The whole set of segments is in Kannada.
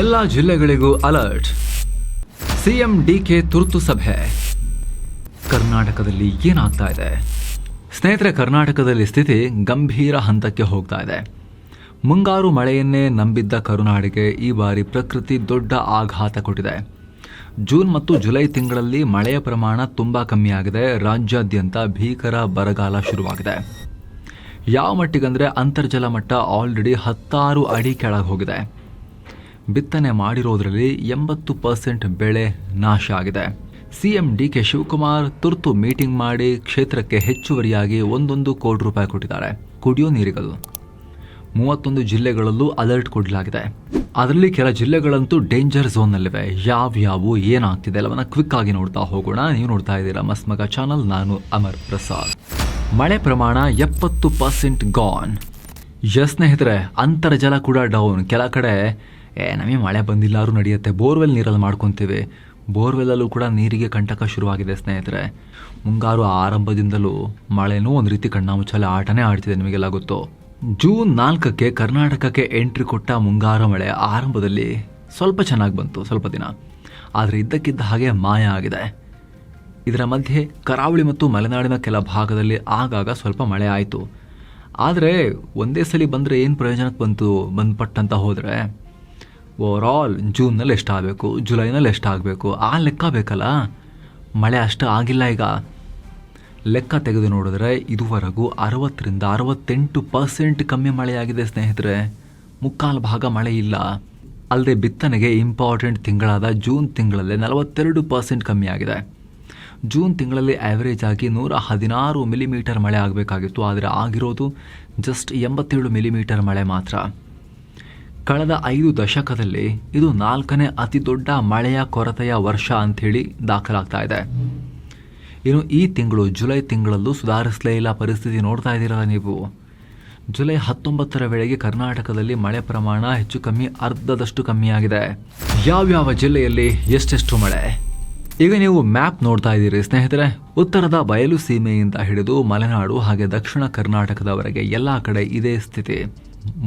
ಎಲ್ಲ ಜಿಲ್ಲೆಗಳಿಗೂ ಅಲರ್ಟ್. ಸಿಎಂ ಡಿಕೆ ತುರ್ತು ಸಭೆ. ಕರ್ನಾಟಕದಲ್ಲಿ ಏನಾಗ್ತಾ ಇದೆ ಸ್ನೇಹಿತರೆ? ಕರ್ನಾಟಕದಲ್ಲಿ ಸ್ಥಿತಿ ಗಂಭೀರ ಹಂತಕ್ಕೆ ಹೋಗ್ತಾ ಇದೆ. ಮುಂಗಾರು ಮಳೆಯನ್ನೇ ನಂಬಿದ್ದ ಕರುನಾಡಿಗೆ ಈ ಬಾರಿ ಪ್ರಕೃತಿ ದೊಡ್ಡ ಆಘಾತ ಕೊಟ್ಟಿದೆ. ಜೂನ್ ಮತ್ತು ಜುಲೈ ತಿಂಗಳಲ್ಲಿ ಮಳೆಯ ಪ್ರಮಾಣ ತುಂಬ ಕಮ್ಮಿಯಾಗಿದೆ. ರಾಜ್ಯಾದ್ಯಂತ ಭೀಕರ ಬರಗಾಲ ಶುರುವಾಗಿದೆ. ಯಾವ ಮಟ್ಟಿಗಂದರೆ ಅಂತರ್ಜಲ ಮಟ್ಟ ಆಲ್ರೆಡಿ 16 ಅಡಿ ಕೆಳಗೆ ಹೋಗಿದೆ. ಬಿತ್ತನೆ ಮಾಡಿರೋದ್ರಲ್ಲಿ 80% ಬೆಳೆ ನಾಶ ಆಗಿದೆ. ಸಿಎಂ ಡಿಕೆ ಶಿವಕುಮಾರ್ ತುರ್ತು ಮೀಟಿಂಗ್ ಮಾಡಿ ಕ್ಷೇತ್ರಕ್ಕೆ ಹೆಚ್ಚುವರಿಯಾಗಿ 1 ಕೋಟಿ ರೂಪಾಯಿ ಕೊಟ್ಟಿದ್ದಾರೆ. ಕುಡಿಯೋ ನೀರಿಗದು 31 ಜಿಲ್ಲೆಗಳಲ್ಲೂ ಅಲರ್ಟ್ ಕೊಡಲಾಗಿದೆ. ಅದರಲ್ಲಿ ಕೆಲ ಜಿಲ್ಲೆಗಳಂತೂ ಡೇಂಜರ್ ಝೋನ್ನಲ್ಲಿವೆ. ಯಾವ್ಯಾವು ಏನಾಗ್ತಿದೆ ಎಲ್ಲವನ್ನ ಕ್ವಿಕ್ ಆಗಿ ನೋಡ್ತಾ ಹೋಗೋಣ. ನೀವು ನೋಡ್ತಾ ಇದ್ದೀರಾ ಮಸ್ಮಗ ಚಾನಲ್. ನಾನು ಅಮರ್ ಪ್ರಸಾದ್. ಮಳೆ ಪ್ರಮಾಣ 70% ಗಾನ್. ಸ್ನೇಹಿತರೆ, ಅಂತರ್ಜಲ ಕೂಡ ಡೌನ್. ಕೆಲ ಕಡೆ ನಮಗೆ ಮಳೆ ಬಂದಿಲ್ಲಾದ್ರೂ ನಡೆಯುತ್ತೆ, ಬೋರ್ವೆಲ್ ನೀರಲ್ಲಿ ಮಾಡ್ಕೊತೀವಿ. ಬೋರ್ವೆಲ್ಲಲ್ಲೂ ಕೂಡ ನೀರಿಗೆ ಕಂಟಕ ಶುರುವಾಗಿದೆ ಸ್ನೇಹಿತರೆ. ಮುಂಗಾರು ಆರಂಭದಿಂದಲೂ ಮಳೆನೂ ಒಂದು ರೀತಿ ಕಣ್ಣಾಮುಚ್ಚಾಲೆ ಆಟನೇ ಆಡ್ತಿದೆ, ನಿಮಗೆಲ್ಲ ಗೊತ್ತು. ಜೂನ್ 4ಕ್ಕೆ ಕರ್ನಾಟಕಕ್ಕೆ ಎಂಟ್ರಿ ಕೊಟ್ಟ ಮುಂಗಾರು ಮಳೆ ಆರಂಭದಲ್ಲಿ ಸ್ವಲ್ಪ ಚೆನ್ನಾಗಿ ಬಂತು, ಸ್ವಲ್ಪ ದಿನ. ಆದರೆ ಇದ್ದಕ್ಕಿದ್ದ ಹಾಗೆ ಮಾಯ ಆಗಿದೆ. ಇದರ ಮಧ್ಯೆ ಕರಾವಳಿ ಮತ್ತು ಮಲೆನಾಡಿನ ಕೆಲ ಭಾಗದಲ್ಲಿ ಆಗಾಗ ಸ್ವಲ್ಪ ಮಳೆ ಆಯಿತು. ಆದರೆ ಒಂದೇ ಸಲ ಬಂದರೆ ಏನು ಪ್ರಯೋಜನಕ್ಕೆ ಬಂದ್ಪಟ್ಟಂತ ಹೋದರೆ ಓವರಾಲ್ ಜೂನ್ನಲ್ಲಿ ಎಷ್ಟಾಗಬೇಕು, ಜುಲೈನಲ್ಲಿ ಎಷ್ಟಾಗಬೇಕು ಆ ಲೆಕ್ಕ ಬೇಕಲ್ಲ. ಮಳೆ ಅಷ್ಟು ಆಗಿಲ್ಲ. ಈಗ ಲೆಕ್ಕ ತೆಗೆದು ನೋಡಿದ್ರೆ ಇದುವರೆಗೂ 60ರಿಂದ 68% ಕಮ್ಮಿ ಮಳೆಯಾಗಿದೆ ಸ್ನೇಹಿತರೆ. ಮುಕ್ಕಾಲು ಭಾಗ ಮಳೆ ಇಲ್ಲ. ಅಲ್ಲದೆ ಬಿತ್ತನೆಗೆ ಇಂಪಾರ್ಟೆಂಟ್ ತಿಂಗಳಾದ ಜೂನ್ ತಿಂಗಳಲ್ಲೇ 42% ಕಮ್ಮಿ ಆಗಿದೆ. ಜೂನ್ ತಿಂಗಳಲ್ಲಿ ಆ್ಯಾವ್ರೇಜ್ ಆಗಿ 116 ಮಿಲಿಮೀಟರ್ ಮಳೆ ಆಗಬೇಕಾಗಿತ್ತು. ಆದರೆ ಆಗಿರೋದು ಜಸ್ಟ್ 87 ಮಿಲಿಮೀಟರ್ ಮಳೆ ಮಾತ್ರ. ಕಳೆದ 5 ದಶಕದಲ್ಲಿ ಇದು 4ನೇ ಅತಿ ದೊಡ್ಡ ಮಳೆಯ ಕೊರತೆಯ ವರ್ಷ ಅಂಥೇಳಿ ದಾಖಲಾಗ್ತಾ ಇದೆ. ಇನ್ನು ಈ ತಿಂಗಳು ಜುಲೈ ತಿಂಗಳಲ್ಲೂ ಸುಧಾರಿಸಲೇ ಇಲ್ಲ ಪರಿಸ್ಥಿತಿ. ನೋಡ್ತಾ ಇದ್ದೀರಲ್ಲ ನೀವು. ಜುಲೈ 19ರ ವೇಳೆಗೆ ಕರ್ನಾಟಕದಲ್ಲಿ ಮಳೆ ಪ್ರಮಾಣ ಹೆಚ್ಚು ಕಮ್ಮಿ ಅರ್ಧದಷ್ಟು ಕಮ್ಮಿಯಾಗಿದೆ. ಯಾವ್ಯಾವ ಜಿಲ್ಲೆಯಲ್ಲಿ ಎಷ್ಟೆಷ್ಟು ಮಳೆ? ಈಗ ನೀವು ಮ್ಯಾಪ್ ನೋಡ್ತಾ ಇದ್ದೀರಿ ಸ್ನೇಹಿತರೆ. ಉತ್ತರದ ಬಯಲು ಸೀಮೆಯಿಂದ ಹಿಡಿದು ಮಲೆನಾಡು ಹಾಗೆ ದಕ್ಷಿಣ ಕರ್ನಾಟಕದವರೆಗೆ ಎಲ್ಲ ಕಡೆ ಇದೇ ಸ್ಥಿತಿ.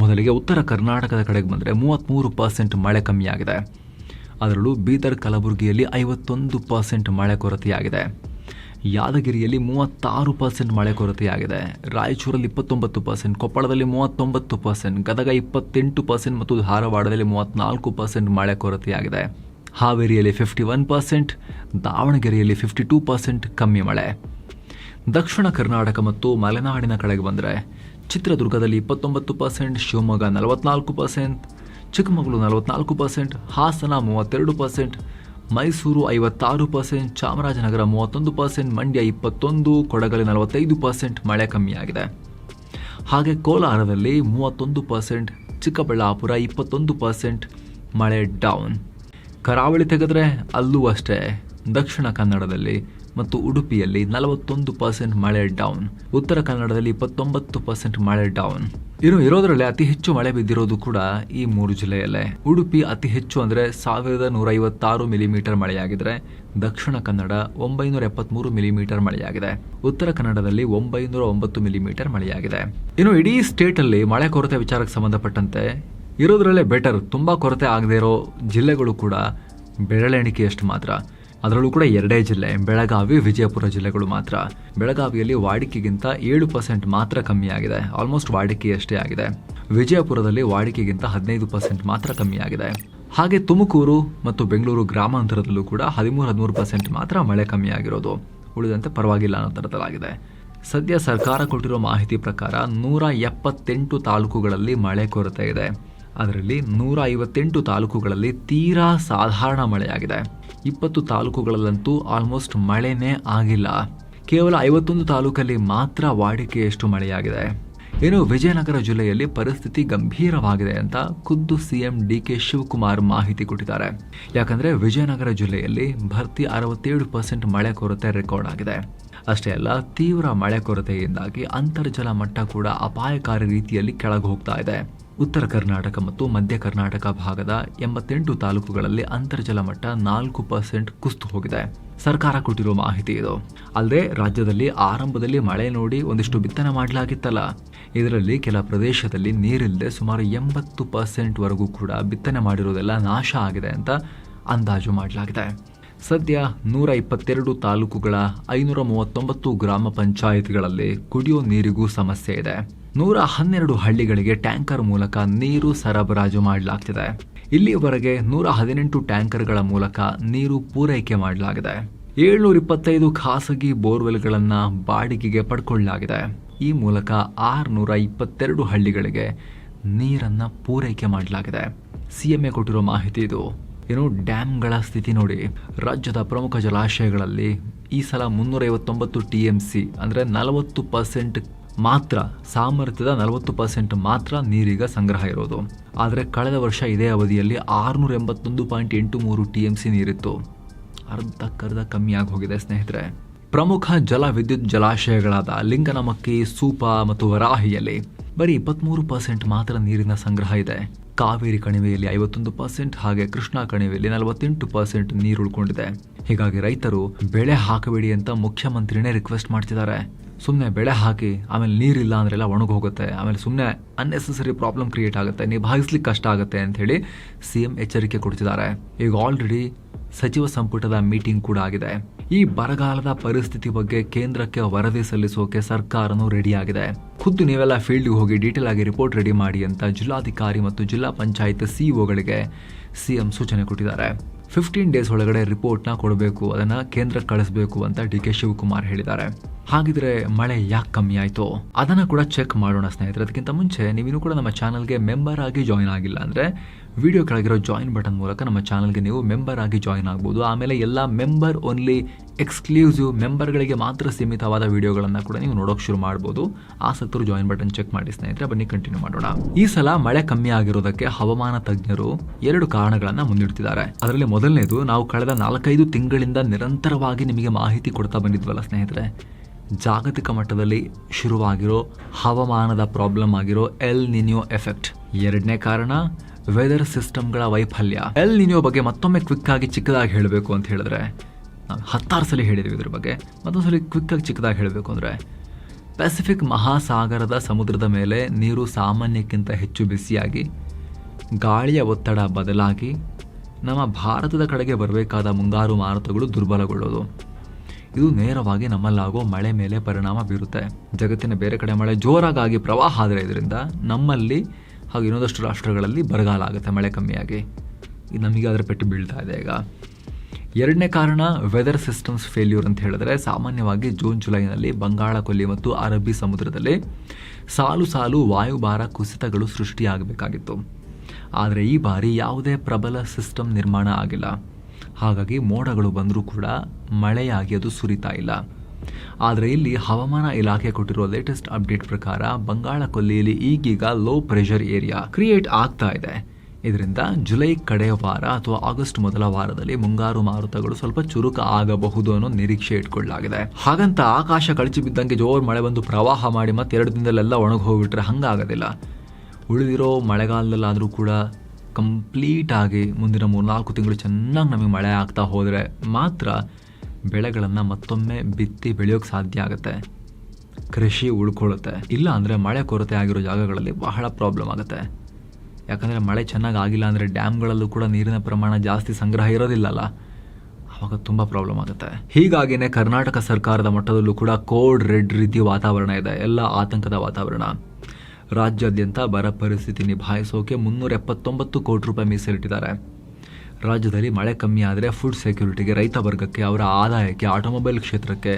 ಮೊದಲಿಗೆ ಉತ್ತರ ಕರ್ನಾಟಕದ ಕಡೆಗೆ ಬಂದರೆ 33% ಮಳೆ ಕಮ್ಮಿಯಾಗಿದೆ. ಅದರಲ್ಲೂ ಬೀದರ್ ಕಲಬುರಗಿಯಲ್ಲಿ 51% ಮಳೆ ಕೊರತೆಯಾಗಿದೆ. ಯಾದಗಿರಿಯಲ್ಲಿ 36% ಮಳೆ ಕೊರತೆಯಾಗಿದೆ. ರಾಯಚೂರಲ್ಲಿ 29%, ಕೊಪ್ಪಳದಲ್ಲಿ 39%, ಗದಗ 28% ಮತ್ತು ಧಾರವಾಡದಲ್ಲಿ 34% ಮಳೆ ಕೊರತೆಯಾಗಿದೆ. ಹಾವೇರಿಯಲ್ಲಿ 51%, ದಾವಣಗೆರೆಯಲ್ಲಿ 52% ಕಮ್ಮಿ ಮಳೆ. ದಕ್ಷಿಣ ಕರ್ನಾಟಕ ಮತ್ತು ಮಲೆನಾಡಿನ ಕಡೆಗೆ ಬಂದರೆ ಚಿತ್ರದುರ್ಗದಲ್ಲಿ 29%, ಶಿವಮೊಗ್ಗ 44%, ಚಿಕ್ಕಮಗಳೂರು 44%, ಹಾಸನ 32%, ಮೈಸೂರು 56%, ಚಾಮರಾಜನಗರ 31%, ಮಂಡ್ಯ 21%, ಕೊಡಗಲ್ಲಿ 45% ಮಳೆ ಕಮ್ಮಿಯಾಗಿದೆ. ಹಾಗೆ ಕೋಲಾರದಲ್ಲಿ 31%, ಚಿಕ್ಕಬಳ್ಳಾಪುರ 21% ಮಳೆ ಡೌನ್. ಕರಾವಳಿ ತೆಗೆದ್ರೆ ಅಲ್ಲೂ ಅಷ್ಟೇ. ದಕ್ಷಿಣ ಕನ್ನಡದಲ್ಲಿ ಮತ್ತು ಉಡುಪಿಯಲ್ಲಿ 41% ಮಳೆ ಡೌನ್. ಉತ್ತರ ಕನ್ನಡದಲ್ಲಿ 29% ಮಳೆ ಡೌನ್. ಇನ್ನು ಇರೋದ್ರಲ್ಲಿ ಅತಿ ಹೆಚ್ಚು ಮಳೆ ಬಿದ್ದಿರೋದು ಕೂಡ ಈ 3 ಜಿಲ್ಲೆಯಲ್ಲೇ. ಉಡುಪಿ ಅತಿ ಹೆಚ್ಚು ಅಂದರೆ 1156 ಮಿಲಿಮೀಟರ್ ಮಳೆಯಾಗಿದ್ರೆ, ದಕ್ಷಿಣ ಕನ್ನಡ 973 ಮಿಲಿಮೀಟರ್ ಮಳೆಯಾಗಿದೆ. ಉತ್ತರ ಕನ್ನಡದಲ್ಲಿ 909 ಮಿಲಿಮೀಟರ್ ಮಳೆಯಾಗಿದೆ. ಇನ್ನು ಇಡೀ ಸ್ಟೇಟಲ್ಲಿ ಮಳೆ ಕೊರತೆ ವಿಚಾರಕ್ಕೆ ಸಂಬಂಧಪಟ್ಟಂತೆ ಇರೋದ್ರಲ್ಲೇ ಬೆಟರ್. ತುಂಬ ಕೊರತೆ ಆಗದೇ ಇರೋ ಜಿಲ್ಲೆಗಳು ಕೂಡ ಬೆರಳೆಣಿಕೆಯಷ್ಟು ಮಾತ್ರ. ಅದರಲ್ಲೂ ಕೂಡ 2 ಜಿಲ್ಲೆ, ಬೆಳಗಾವಿ, ವಿಜಯಪುರ ಜಿಲ್ಲೆಗಳು ಮಾತ್ರ. ಬೆಳಗಾವಿಯಲ್ಲಿ ವಾಡಿಕೆಗಿಂತ 7% ಮಾತ್ರ ಕಮ್ಮಿಯಾಗಿದೆ. ಆಲ್ಮೋಸ್ಟ್ ವಾಡಿಕೆಯಷ್ಟೇ ಆಗಿದೆ. ವಿಜಯಪುರದಲ್ಲಿ ವಾಡಿಕೆಗಿಂತ 15% ಮಾತ್ರ ಕಮ್ಮಿಯಾಗಿದೆ. ಹಾಗೆ ತುಮಕೂರು ಮತ್ತು ಬೆಂಗಳೂರು ಗ್ರಾಮಾಂತರದಲ್ಲೂ ಕೂಡ 13-13% ಮಾತ್ರ ಮಳೆ ಕಮ್ಮಿಯಾಗಿರೋದು. ಉಳಿದಂತೆ ಪರವಾಗಿಲ್ಲ ಅನ್ನೋ ಥರದಲ್ಲಾಗಿದೆ. ಸದ್ಯ ಸರ್ಕಾರ ಕೊಟ್ಟಿರೋ ಮಾಹಿತಿ ಪ್ರಕಾರ 178 ತಾಲೂಕುಗಳಲ್ಲಿ ಮಳೆ ಕೊರತೆ ಇದೆ. ಅದರಲ್ಲಿ 158 ತಾಲೂಕುಗಳಲ್ಲಿ ತೀರಾ ಸಾಧಾರಣ ಮಳೆಯಾಗಿದೆ. 20 ತಾಲೂಕುಗಳಲ್ಲಂತೂ ಆಲ್ಮೋಸ್ಟ್ ಮಳೆನೇ ಆಗಿಲ್ಲ. ಕೇವಲ 51 ತಾಲೂಕಲ್ಲಿ ಮಾತ್ರ ವಾಡಿಕೆಯಷ್ಟು ಮಳೆಯಾಗಿದೆ. ಇನ್ನು ವಿಜಯನಗರ ಜಿಲ್ಲೆಯಲ್ಲಿ ಪರಿಸ್ಥಿತಿ ಗಂಭೀರವಾಗಿದೆ ಅಂತ ಖುದ್ದು ಸಿಎಂ ಡಿಕೆ ಶಿವಕುಮಾರ್ ಮಾಹಿತಿ ಕೊಟ್ಟಿದ್ದಾರೆ. ಯಾಕಂದ್ರೆ ವಿಜಯನಗರ ಜಿಲ್ಲೆಯಲ್ಲಿ ಭರ್ತಿ 67% ಮಳೆ ಕೊರತೆ ರೆಕಾರ್ಡ್ ಆಗಿದೆ. ಅಷ್ಟೇ ಅಲ್ಲ, ತೀವ್ರ ಮಳೆ ಕೊರತೆಯಿಂದಾಗಿ ಅಂತರ್ಜಲ ಮಟ್ಟ ಕೂಡ ಅಪಾಯಕಾರಿ ರೀತಿಯಲ್ಲಿ ಕೆಳಗೆ ಹೋಗ್ತಾ ಇದೆ. ಉತ್ತರ ಕರ್ನಾಟಕ ಮತ್ತು ಮಧ್ಯ ಕರ್ನಾಟಕ ಭಾಗದ 88 ತಾಲೂಕುಗಳಲ್ಲಿ ಅಂತರ್ಜಲ ಮಟ್ಟ 4% ಕುಸಿದು ಹೋಗಿದೆ. ಸರ್ಕಾರ ಕೊಟ್ಟಿರೋ ಮಾಹಿತಿ ಇದು. ಅಲ್ಲದೆ ರಾಜ್ಯದಲ್ಲಿ ಆರಂಭದಲ್ಲಿ ಮಳೆ ನೋಡಿ ಒಂದಿಷ್ಟು ಬಿತ್ತನೆ ಮಾಡಲಾಗಿತ್ತಲ್ಲ, ಇದರಲ್ಲಿ ಕೆಲ ಪ್ರದೇಶದಲ್ಲಿ ನೀರಿಲ್ಲದೆ ಸುಮಾರು 80% ವರೆಗೂ ಕೂಡ ಬಿತ್ತನೆ ಮಾಡಿರೋದೆಲ್ಲ ನಾಶ ಆಗಿದೆ ಅಂತ ಅಂದಾಜು ಮಾಡಲಾಗಿದೆ. ಸದ್ಯ 122 ತಾಲೂಕುಗಳ 539 ಗ್ರಾಮ ಪಂಚಾಯಿತಿಗಳಲ್ಲಿ ಕುಡಿಯೋ ನೀರಿಗೂ ಸಮಸ್ಯೆ ಇದೆ. 112 ಹಳ್ಳಿಗಳಿಗೆ ಟ್ಯಾಂಕರ್ ಮೂಲಕ ನೀರು ಸರಬರಾಜು ಮಾಡಲಾಗ್ತಿದೆ. ಇಲ್ಲಿಯವರೆಗೆ 118 ಟ್ಯಾಂಕರ್ಗಳ ಮೂಲಕ ನೀರು ಪೂರೈಕೆ ಮಾಡಲಾಗಿದೆ. 725 ಖಾಸಗಿ ಬೋರ್ವೆಲ್ಗಳನ್ನು ಬಾಡಿಗೆಗೆ ಪಡ್ಕೊಳ್ಳಲಾಗಿದೆ. ಈ ಮೂಲಕ 622 ಹಳ್ಳಿಗಳಿಗೆ ನೀರನ್ನ ಪೂರೈಕೆ ಮಾಡಲಾಗಿದೆ. ಸಿಎಂಎ ಕೊಟ್ಟಿರೋ ಮಾಹಿತಿ ಇದು. ಡ್ಯಾಮ್ಗಳ ಸ್ಥಿತಿ ನೋಡಿ. ರಾಜ್ಯದ ಪ್ರಮುಖ ಜಲಾಶಯಗಳಲ್ಲಿ ಈ ಸಲ 359 TMC ಅಂದರೆ 40% ಮಾತ್ರ, ಸಾಮರ್ಥ್ಯದ 40% ಮಾತ್ರ ನೀರೀಗ ಸಂಗ್ರಹ ಇರೋದು. ಆದರೆ ಕಳೆದ ವರ್ಷ ಇದೇ ಅವಧಿಯಲ್ಲಿ 681.83 TMC ನೀರಿತ್ತು. ಅರ್ಧಕ್ಕರ್ಧ ಕಮ್ಮಿಯಾಗಿ ಹೋಗಿದೆ ಸ್ನೇಹಿತರೆ. ಪ್ರಮುಖ ಜಲ ವಿದ್ಯುತ್ ಜಲಾಶಯಗಳಾದ ಲಿಂಗನಮಕ್ಕಿ, ಸೂಪ ಮತ್ತು ವರಾಹಿಯಲ್ಲಿ ಬರೀ 23% ಮಾತ್ರ ನೀರಿನ ಸಂಗ್ರಹ ಇದೆ. ಕಾವೇರಿ ಕಣಿವೆಯಲ್ಲಿ 51%, ಹಾಗೆ ಕೃಷ್ಣಾ ಕಣಿವೆಯಲ್ಲಿ 48% ನೀರು ಉಳ್ಕೊಂಡಿದೆ. ಹೀಗಾಗಿ ರೈತರು ಬೆಳೆ ಹಾಕಬೇಡಿ ಅಂತ ಮುಖ್ಯಮಂತ್ರಿನೇ ರಿಕ್ವೆಸ್ಟ್ ಮಾಡ್ತಿದ್ದಾರೆ. ಸುಮ್ಮನೆ ಬೆಳೆ ಹಾಕಿ ಆಮೇಲೆ ನೀರಿಲ್ಲ ಅಂದ್ರೆಲ್ಲ ಒಣಗೋಗುತ್ತೆ, ಆಮೇಲೆ ಸುಮ್ಮನೆ ಅನ್ನೆಸೆಸರಿ ಪ್ರಾಬ್ಲಮ್ ಕ್ರಿಯೇಟ್ ಆಗುತ್ತೆ, ನಿಭಾಯಿಸ್ಲಿಕ್ಕೆ ಕಷ್ಟ ಆಗುತ್ತೆ ಅಂತ ಹೇಳಿ ಸಿಎಂ ಎಚ್ಚರಿಕೆ ಕೊಡ್ತಿದ್ದಾರೆ. ಈಗ ಆಲ್ರೆಡಿ ಸಚಿವ ಸಂಪುಟದ ಮೀಟಿಂಗ್ ಕೂಡ ಆಗಿದೆ. ಈ ಬರಗಾಲದ ಪರಿಸ್ಥಿತಿ ಬಗ್ಗೆ ಕೇಂದ್ರಕ್ಕೆ ವರದಿ ಸಲ್ಲಿಸೋಕೆ ಸರ್ಕಾರನೂ ರೆಡಿ ಆಗಿದೆ. ಖುದ್ದು ನೀವೆಲ್ಲ ಫೀಲ್ಡ್ಗೆ ಹೋಗಿ ಡೀಟೇಲ್ ಆಗಿ ರಿಪೋರ್ಟ್ ರೆಡಿ ಮಾಡಿ ಅಂತ ಜಿಲ್ಲಾಧಿಕಾರಿ ಮತ್ತು ಜಿಲ್ಲಾ ಪಂಚಾಯತ್ ಸಿಇಒಗಳಿಗೆ ಸಿಎಂ ಸೂಚನೆ ಕೊಟ್ಟಿದ್ದಾರೆ. 15 ಡೇಸ್ ಒಳಗಡೆ ರಿಪೋರ್ಟ್ನ ಕೊಡಬೇಕು, ಅದನ್ನ ಕೇಂದ್ರಕ್ಕೆ ಕಳಿಸಬೇಕು ಅಂತ DK ಶಿವಕುಮಾರ್ ಹೇಳಿದ್ದಾರೆ. ಹಾಗಿದ್ರೆ ಮಳೆ ಯಾಕೆ ಕಮ್ಮಿ ಆಯಿತು ಅದನ್ನ ಕೂಡ ಚೆಕ್ ಮಾಡೋಣ ಸ್ನೇಹಿತರೆ. ಅದಕ್ಕಿಂತ ಮುಂಚೆ ನೀವಿನ್ನೂ ಕೂಡ ನಮ್ಮ ಚಾನಲ್ಗೆ ಮೆಂಬರ್ ಆಗಿ ಜಾಯಿನ್ ಆಗಿಲ್ಲ ಅಂದರೆ ವಿಡಿಯೋ ಕೆಳಗಿರೋ ಜಾಯಿನ್ ಬಟನ್ ಮೂಲಕ ನಮ್ಮ ಚಾನಲ್ಗೆ ನೀವು ಮೆಂಬರ್ ಆಗಿ ಜಾಯಿನ್ ಆಗ್ಬೋದು. ಆಮೇಲೆ ಎಲ್ಲ ಮೆಂಬರ್ ಓನ್ಲಿ ಎಕ್ಸ್ಕ್ಲೂಸಿವ್ ಮೆಂಬರ್ಗಳಿಗೆ ಮಾತ್ರ ಸೀಮಿತವಾದ ವಿಡಿಯೋಗಳನ್ನು ಕೂಡ ನೀವು ನೋಡೋಕೆ ಶುರು ಮಾಡ್ಬೋದು. ಆಸಕ್ತರು ಜಾಯಿನ್ ಬಟನ್ ಚೆಕ್ ಮಾಡಿ ಸ್ನೇಹಿತರೆ. ಬನ್ನಿ ಕಂಟಿನ್ಯೂ ಮಾಡೋಣ. ಈ ಸಲ ಮಳೆ ಕಮ್ಮಿ ಆಗಿರೋದಕ್ಕೆ ಹವಾಮಾನ ತಜ್ಞರು 2 ಕಾರಣಗಳನ್ನು ಮುಂದಿಡ್ತಿದ್ದಾರೆ. ಅದರಲ್ಲಿ ಮೊದಲನೇದು, ನಾವು ಕಳೆದ 4-5 ತಿಂಗಳಿಂದ ನಿರಂತರವಾಗಿ ನಿಮಗೆ ಮಾಹಿತಿ ಕೊಡ್ತಾ ಬಂದಿದ್ವಲ್ಲ ಸ್ನೇಹಿತರೆ, ಜಾಗತಿಕ ಮಟ್ಟದಲ್ಲಿ ಶುರುವಾಗಿರೋ ಹವಾಮಾನದ ಪ್ರಾಬ್ಲಮ್ ಆಗಿರೋ ಎಲ್ ನಿನ್ಯೋ ಎಫೆಕ್ಟ್. 2ನೇ ಕಾರಣ ವೆದರ್ ಸಿಸ್ಟಮ್ಗಳ ವೈಫಲ್ಯ. ಎಲ್ ನಿನ್ಯೋ ಬಗ್ಗೆ ಮತ್ತೊಮ್ಮೆ ಕ್ವಿಕ್ ಆಗಿ ಚಿಕ್ಕದಾಗಿ ಹೇಳಬೇಕು ಅಂತ ಹೇಳಿದ್ರೆ, ನಾವು 10 ಸಲ ಹೇಳಿದ್ವಿ ಇದ್ರ ಬಗ್ಗೆ, ಮತ್ತೊಂದ್ಸಲಿ ಕ್ವಿಕ್ ಆಗಿ ಚಿಕ್ಕದಾಗಿ ಹೇಳಬೇಕು ಅಂದರೆ, ಪೆಸಿಫಿಕ್ ಮಹಾಸಾಗರದ ಸಮುದ್ರದ ಮೇಲೆ ನೀರು ಸಾಮಾನ್ಯಕ್ಕಿಂತ ಹೆಚ್ಚು ಬಿಸಿಯಾಗಿ ಗಾಳಿಯ ಒತ್ತಡ ಬದಲಾಗಿ ನಮ್ಮ ಭಾರತದ ಕಡೆಗೆ ಬರಬೇಕಾದ ಮುಂಗಾರು ಮಾರುತಗಳು ದುರ್ಬಲಗೊಳ್ಳೋದು. ಇದು ನೇರವಾಗಿ ನಮ್ಮಲ್ಲಾಗೋ ಮಳೆ ಮೇಲೆ ಪರಿಣಾಮ ಬೀರುತ್ತೆ. ಜಗತ್ತಿನ ಬೇರೆ ಕಡೆ ಮಳೆ ಜೋರಾಗಿ ಪ್ರವಾಹ ಆದರೆ ಇದರಿಂದ ನಮ್ಮಲ್ಲಿ ಹಾಗೂ ಇನ್ನೊಂದಷ್ಟು ರಾಷ್ಟ್ರಗಳಲ್ಲಿ ಬರಗಾಲ ಆಗುತ್ತೆ ಮಳೆ ಕಮ್ಮಿಯಾಗಿ. ಇದು ನಮಗೆ ಅದರ ಪೆಟ್ಟು ಬೀಳ್ತಾ ಇದೆ ಈಗ. 2ನೇ ಕಾರಣ ವೆದರ್ ಸಿಸ್ಟಮ್ಸ್ ಫೇಲ್ಯೂರ್ ಅಂತ ಹೇಳಿದ್ರೆ, ಸಾಮಾನ್ಯವಾಗಿ ಜೂನ್ ಜುಲೈನಲ್ಲಿ ಬಂಗಾಳ ಕೊಲ್ಲಿ ಮತ್ತು ಅರಬ್ಬಿ ಸಮುದ್ರದಲ್ಲಿ ಸಾಲು ಸಾಲು ವಾಯುಭಾರ ಕುಸಿತಗಳು ಸೃಷ್ಟಿಯಾಗಬೇಕಾಗಿತ್ತು. ಆದರೆ ಈ ಬಾರಿ ಯಾವುದೇ ಪ್ರಬಲ ಸಿಸ್ಟಮ್ ನಿರ್ಮಾಣ ಆಗಿಲ್ಲ. ಹಾಗಾಗಿ ಮೋಡಗಳು ಬಂದರೂ ಕೂಡ ಮಳೆಯಾಗಿ ಅದು ಸುರಿತಾ ಇಲ್ಲ. ಆದರೆ ಇಲ್ಲಿ ಹವಾಮಾನ ಇಲಾಖೆ ಕೊಟ್ಟಿರೋ ಲೇಟೆಸ್ಟ್ ಅಪ್ಡೇಟ್ ಪ್ರಕಾರ ಬಂಗಾಳ ಕೊಲ್ಲಿಯಲ್ಲಿ ಈಗೀಗ ಲೋ ಪ್ರೆಷರ್ ಏರಿಯಾ ಕ್ರಿಯೇಟ್ ಆಗ್ತಾ ಇದೆ. ಇದರಿಂದ ಜುಲೈ ಕಡೆಯ ವಾರ ಅಥವಾ ಆಗಸ್ಟ್ ಮೊದಲ ವಾರದಲ್ಲಿ ಮುಂಗಾರು ಮಾರುತಗಳು ಸ್ವಲ್ಪ ಚುರುಕು ಆಗಬಹುದು ಅನ್ನೋ ನಿರೀಕ್ಷೆ ಇಟ್ಕೊಳ್ಳಲಾಗಿದೆ. ಹಾಗಂತ ಆಕಾಶ ಕಳಚಿ ಬಿದ್ದಂಗೆ ಜೋರು ಮಳೆ ಬಂದು ಪ್ರವಾಹ ಮಾಡಿ ಮತ್ತೆ 2 ದಿನದಲ್ಲೆಲ್ಲ ಒಣಗಿ ಹೋಗ್ಬಿಟ್ರೆ ಹಂಗಾಗೋದಿಲ್ಲ. ಉಳಿದಿರೋ ಮಳೆಗಾಲದಲ್ಲಾದರೂ ಕೂಡ ಕಂಪ್ಲೀಟ್ ಆಗಿ ಮುಂದಿನ 3-4 ತಿಂಗಳು ಚೆನ್ನಾಗಿ ನಮಗೆ ಮಳೆ ಆಗ್ತಾ ಹೋದರೆ ಮಾತ್ರ ಬೆಳೆಗಳನ್ನು ಮತ್ತೊಮ್ಮೆ ಬಿತ್ತಿ ಬೆಳೆಯೋಕ್ಕೆ ಸಾಧ್ಯ ಆಗುತ್ತೆ, ಕೃಷಿ ಉಳ್ಕೊಳ್ಳುತ್ತೆ. ಇಲ್ಲ ಅಂದರೆ ಮಳೆ ಕೊರತೆ ಆಗಿರೋ ಜಾಗಗಳಲ್ಲಿ ಬಹಳ ಪ್ರಾಬ್ಲಮ್ ಆಗುತ್ತೆ. ಯಾಕಂದರೆ ಮಳೆ ಚೆನ್ನಾಗಿ ಆಗಿಲ್ಲ ಅಂದರೆ ಡ್ಯಾಮ್ಗಳಲ್ಲೂ ಕೂಡ ನೀರಿನ ಪ್ರಮಾಣ ಜಾಸ್ತಿ ಸಂಗ್ರಹ ಇರೋದಿಲ್ಲಲ್ಲ, ಆವಾಗ ತುಂಬ ಪ್ರಾಬ್ಲಮ್ ಆಗುತ್ತೆ. ಹೀಗಾಗಿನೇ ಕರ್ನಾಟಕ ಸರ್ಕಾರದ ಮಟ್ಟದಲ್ಲೂ ಕೂಡ ಕೋಡ್ ರೆಡ್ ರೀತಿಯ ವಾತಾವರಣ ಇದೆ, ಎಲ್ಲ ಆತಂಕದ ವಾತಾವರಣ. ರಾಜ್ಯಾದ್ಯಂತ ಬರ ಪರಿಸ್ಥಿತಿ ನಿಭಾಯಿಸೋಕೆ 379 ಕೋಟಿ ರೂಪಾಯಿ ಮೀಸಲಿಟ್ಟಿದ್ದಾರೆ. ರಾಜ್ಯದಲ್ಲಿ ಮಳೆ ಕಮ್ಮಿ ಆದರೆ ಫುಡ್ ಸೆಕ್ಯೂರಿಟಿಗೆ, ರೈತ ವರ್ಗಕ್ಕೆ, ಅವರ ಆದಾಯಕ್ಕೆ, ಆಟೋಮೊಬೈಲ್ ಕ್ಷೇತ್ರಕ್ಕೆ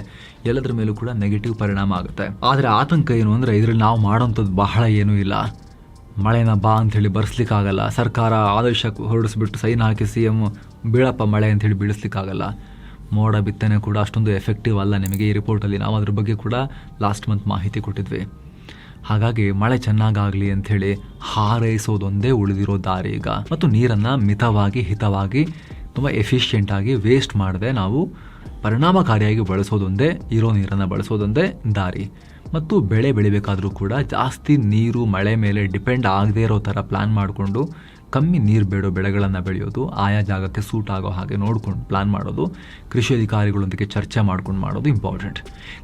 ಎಲ್ಲದರ ಮೇಲೂ ಕೂಡ ನೆಗೆಟಿವ್ ಪರಿಣಾಮ ಆಗುತ್ತೆ. ಆದರೆ ಆತಂಕ ಏನು ಅಂದರೆ, ಇದರಲ್ಲಿ ನಾವು ಮಾಡೋಂಥದ್ದು ಬಹಳ ಏನೂ ಇಲ್ಲ. ಮಳೆನ ಬಾ ಅಂಥೇಳಿ ಬರ್ಸ್ಲಿಕ್ಕಾಗಲ್ಲ. ಸರ್ಕಾರ ಆದೇಶ ಹೊರಡಿಸ್ಬಿಟ್ಟು ಸೈನ್ ಹಾಕಿ CM ಬೀಳಪ್ಪ ಮಳೆ ಅಂಥೇಳಿ ಬೀಳಿಸ್ಲಿಕ್ಕಾಗಲ್ಲ. ಮೋಡ ಬಿತ್ತನೆ ಕೂಡ ಅಷ್ಟೊಂದು ಎಫೆಕ್ಟಿವ್ ಅಲ್ಲ. ನಿಮಗೆ ಈ ರಿಪೋರ್ಟಲ್ಲಿ ನಾವು ಅದ್ರ ಬಗ್ಗೆ ಕೂಡ ಲಾಸ್ಟ್ ಮಂತ್ ಮಾಹಿತಿ ಕೊಟ್ಟಿದ್ವಿ. ಹಾಗಾಗಿ ಮಳೆ ಚೆನ್ನಾಗಾಗಲಿ ಅಂಥೇಳಿ ಹಾರೈಸೋದೊಂದೇ ಉಳಿದಿರೋ ದಾರಿ ಈಗ. ಮತ್ತು ನೀರನ್ನು ಮಿತವಾಗಿ, ಹಿತವಾಗಿ, ತುಂಬ ಎಫಿಷಿಯೆಂಟಾಗಿ ವೇಸ್ಟ್ ಮಾಡದೆ ನಾವು ಪರಿಣಾಮಕಾರಿಯಾಗಿ ಬಳಸೋದೊಂದೇ, ಇರೋ ನೀರನ್ನು ಬಳಸೋದೊಂದೇ ದಾರಿ. ಮತ್ತು ಬೆಳೆ ಬೆಳಿಬೇಕಾದ್ರೂ ಕೂಡ ಜಾಸ್ತಿ ನೀರು ಮಳೆ ಮೇಲೆ ಡಿಪೆಂಡ್ ಆಗದೇ ಇರೋ ಥರ ಪ್ಲ್ಯಾನ್ ಮಾಡಿಕೊಂಡು ಕಮ್ಮಿ ನೀರು ಬೇಡೋ ಬೆಳೆಗಳನ್ನು ಬೆಳೆಯೋದು, ಆಯಾ ಜಾಗಕ್ಕೆ ಸೂಟ್ ಆಗೋ ಹಾಗೆ ನೋಡ್ಕೊಂಡು ಪ್ಲ್ಯಾನ್ ಮಾಡೋದು, ಕೃಷಿ ಅಧಿಕಾರಿಗಳೊಂದಿಗೆ ಚರ್ಚೆ ಮಾಡ್ಕೊಂಡು ಮಾಡೋದು ಇಂಪಾರ್ಟೆಂಟ್.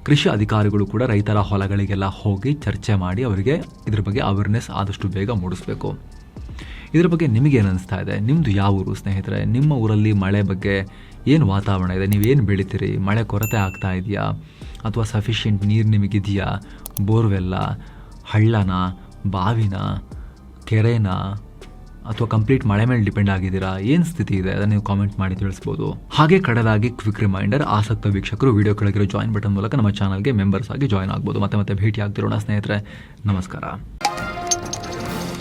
ಕೃಷಿ ಅಧಿಕಾರಿಗಳು ಕೂಡ ರೈತರ ಹೊಲಗಳಿಗೆಲ್ಲ ಹೋಗಿ ಚರ್ಚೆ ಮಾಡಿ ಅವರಿಗೆ ಇದ್ರ ಬಗ್ಗೆ ಅವೇರ್ನೆಸ್ ಆದಷ್ಟು ಬೇಗ ಮೂಡಿಸ್ಬೇಕು. ಇದ್ರ ಬಗ್ಗೆ ನಿಮಗೇನು ಅನಿಸ್ತಾ ಇದೆ? ನಿಮ್ಮದು ಯಾವ ಊರು ಸ್ನೇಹಿತರೆ? ನಿಮ್ಮ ಊರಲ್ಲಿ ಮಳೆ ಬಗ್ಗೆ ಏನು ವಾತಾವರಣ ಇದೆ? ನೀವೇನು ಬೆಳಿತೀರಿ? ಮಳೆ ಕೊರತೆ ಆಗ್ತಾ ಇದೆಯಾ ಅಥವಾ ಸಫಿಷಿಯೆಂಟ್ ನೀರು ನಿಮಗಿದೆಯಾ? ಬೋರ್ವೆಲ್ಲ, ಹಳ್ಳನ, ಬಾವಿನ, ಕೆರೆನ ಅಥವಾ ಕಂಪ್ಲೀಟ್ ಮಳೆ ಮೇಲೆ ಡಿಪೆಂಡ್ ಆಗಿದ್ದೀರಾ? ಏನು ಸ್ಥಿತಿ ಇದೆ ಅದನ್ನು ನೀವು ಕಾಮೆಂಟ್ ಮಾಡಿ ತಿಳಿಸ್ಬೋದು. ಹಾಗೆ ಕಡೆದಾಗಿ ಕ್ವಿಕ್ ರಿಮೈಂಡರ್, ಆಸಕ್ತ ವೀಕ್ಷಕರು ವಿಡಿಯೋ ಕೆಳಗಿರೋ ಜಾಯಿನ್ ಬಟನ್ ಮೂಲಕ ನಮ್ಮ ಚಾನಲ್ಗೆ ಮೆಂಬರ್ಸ್ ಆಗಿ ಜಾಯ್ನ್ ಆಗ್ಬೋದು. ಮತ್ತೆ ಭೇಟಿ ಆಗ್ತಿರೋಣ ಸ್ನೇಹಿತರೆ. ನಮಸ್ಕಾರ.